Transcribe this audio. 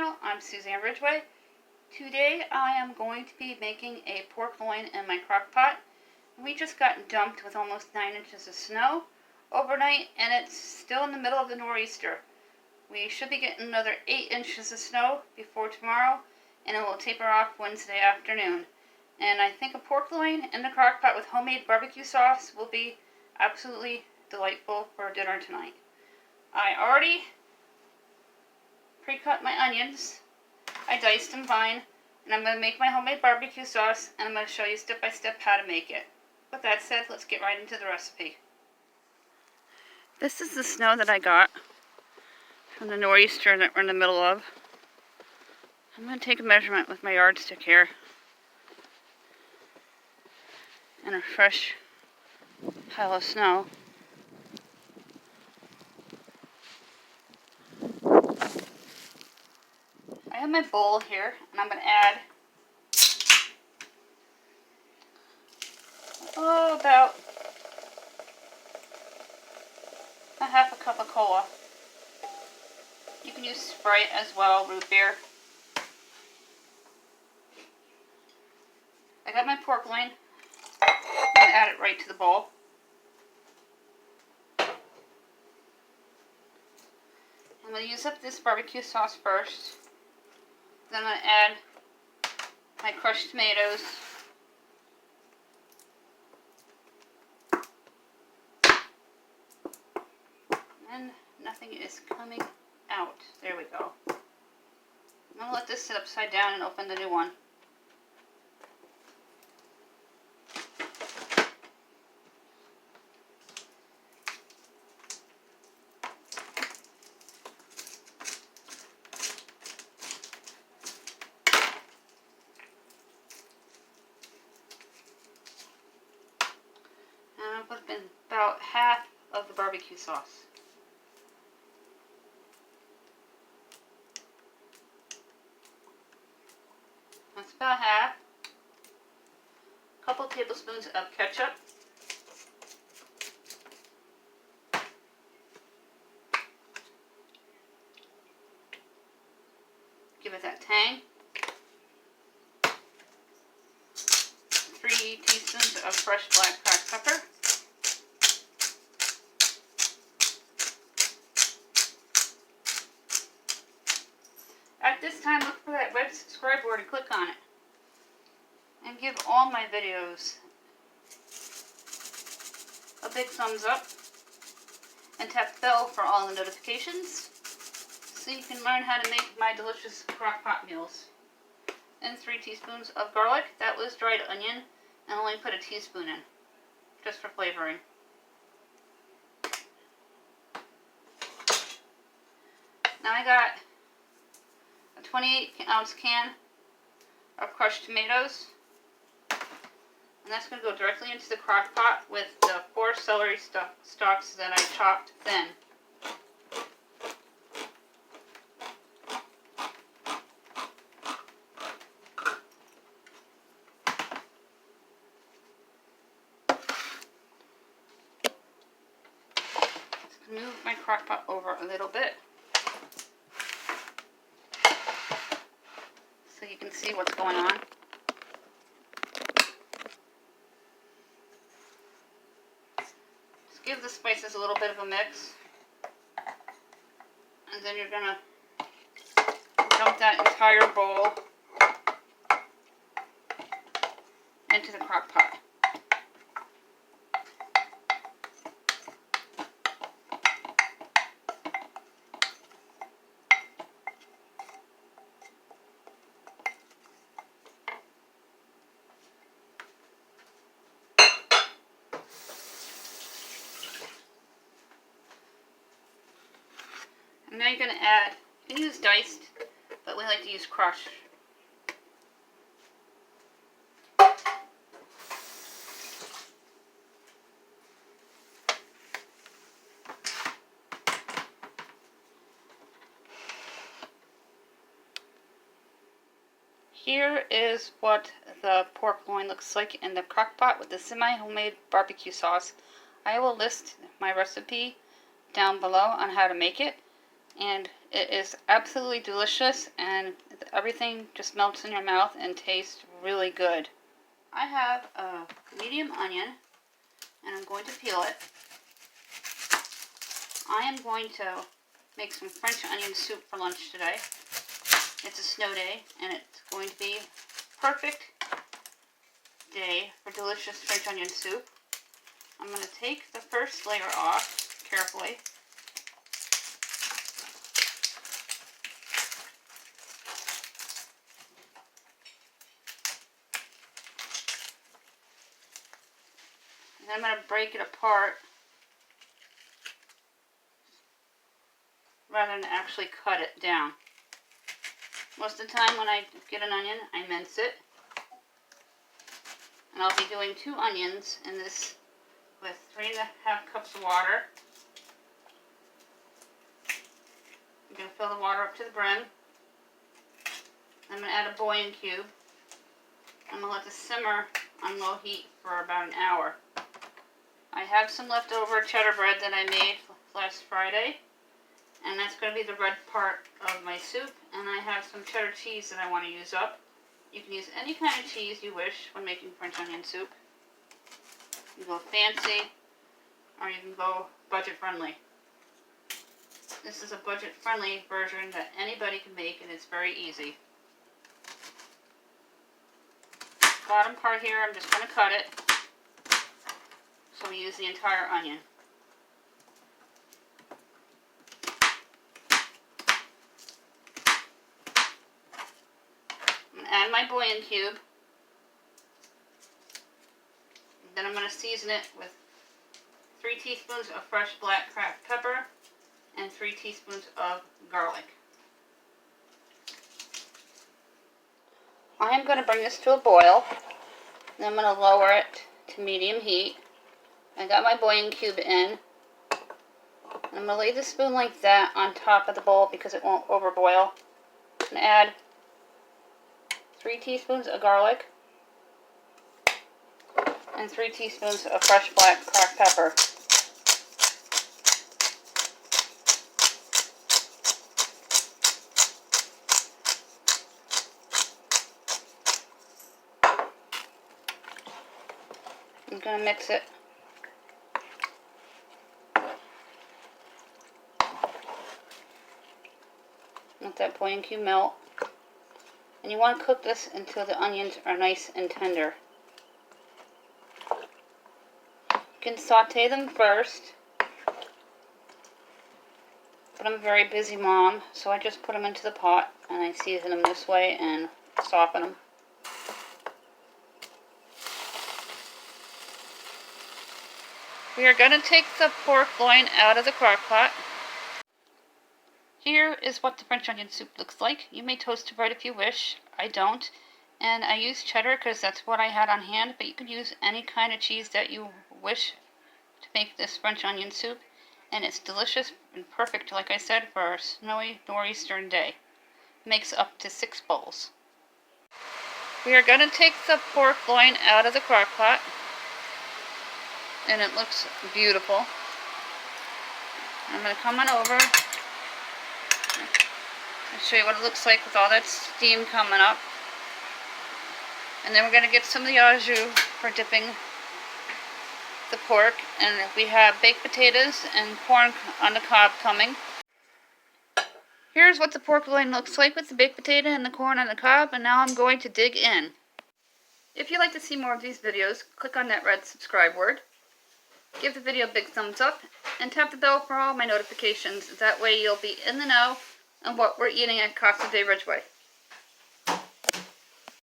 channel. I'm Suzanne Ridgway. Today I am going to be making a pork loin in my crock pot. We just got dumped with almost 9 inches of snow overnight, and it's still in the middle of the nor'easter. We should be getting another 8 inches of snow before tomorrow, and it will taper off Wednesday afternoon. And I think a pork loin in the crock pot with homemade barbecue sauce will be absolutely delightful for dinner tonight. I already pre-cut my onions. I diced them fine, and I'm going to make my homemade barbecue sauce, and I'm going to show you step by step how to make it. With that said, let's get right into the recipe. This is the snow that I got from the nor'easter that we're in the middle of. I'm going to take a measurement with my yardstick here, and a fresh pile of snow. I have my bowl here, and I'm going to add about a half a cup of cola. You can use Sprite as well, root beer. I got my pork loin. I'm going to add it right to the bowl. I'm going to use up this barbecue sauce first. Then I'm going to add my crushed tomatoes. And nothing is coming out. There we go. I'm going to let this sit upside down and open the new one. And I'll put in about half of the barbecue sauce. That's about half. A couple tablespoons of ketchup. Give it that tang. 3 teaspoons of fresh black cracked pepper. At this time, look for that red subscribe button and click on it. And give all my videos a big thumbs up. And tap the bell for all the notifications, so you can learn how to make my delicious crock pot meals. And 3 teaspoons of garlic. That was dried onion, and I only put a teaspoon in, just for flavoring. Now I got a 28-ounce can of crushed tomatoes, and that's going to go directly into the crock pot with the 4 celery stalks that I chopped thin. Let's move my crock pot over a little bit so you can see what's going on. Just give the spices a little bit of a mix, and then you're going to dump that entire bowl into the crock pot. And now you're going to add, you can use diced, but we like to use crushed. Here is what the pork loin looks like in the crock pot with the semi-homemade barbecue sauce. I will list my recipe down below on how to make it. and it is absolutely delicious, and everything just melts in your mouth and tastes really good. I have a medium onion, and I'm going to peel it. I am going to make some French onion soup for lunch today. It's a snow day, and it's going to be perfect day for delicious French onion soup. I'm going to take the first layer off carefully. And I'm going to break it apart rather than actually cut it down. Most of the time when I get an onion, I mince it. And I'll be doing 2 onions in this with 3.5 cups of water. I'm going to fill the water up to the brim. I'm going to add a bouillon cube. I'm going to let this simmer on low heat for about an hour. I have some leftover cheddar bread that I made last Friday, and that's going to be the red part of my soup, and I have some cheddar cheese that I want to use up. You can use any kind of cheese you wish when making French onion soup. You can go fancy, or you can go budget-friendly. This is a budget-friendly version that anybody can make, and it's very easy. Bottom part here, I'm just going to cut it, so we use the entire onion. I'm going to add my bouillon cube. Then I'm going to season it with 3 teaspoons of fresh black cracked pepper and 3 teaspoons of garlic. I am going to bring this to a boil. Then I'm going to lower it to medium heat. I got my bouillon cube in. I'm going to lay the spoon like that on top of the bowl because it won't overboil. And add 3 teaspoons of garlic and 3 teaspoons of fresh black cracked pepper. I'm going to mix it. Let that bouillon cube melt. And you want to cook this until the onions are nice and tender. You can saute them first, but I'm a very busy mom, so I just put them into the pot and I season them this way and soften them. We are going to take the pork loin out of the crock pot. Here is what the French onion soup looks like. You may toast the bread if you wish. I don't. And I use cheddar because that's what I had on hand, but you could use any kind of cheese that you wish to make this French onion soup. And it's delicious and perfect, like I said, for a snowy nor'eastern day. It makes up to 6 bowls. We are going to take the pork loin out of the crock pot. And it looks beautiful. I'm going to come on over. I'll show you what it looks like with all that steam coming up. And then we're going to get some of the au jus for dipping the pork. And we have baked potatoes and corn on the cob coming. Here's what the pork loin looks like with the baked potato and the corn on the cob. And now I'm going to dig in. If you'd like to see more of these videos, click on that red subscribe word. Give the video a big thumbs up, and tap the bell for all my notifications. That way you'll be in the know on what we're eating at Casa de Ridgeway.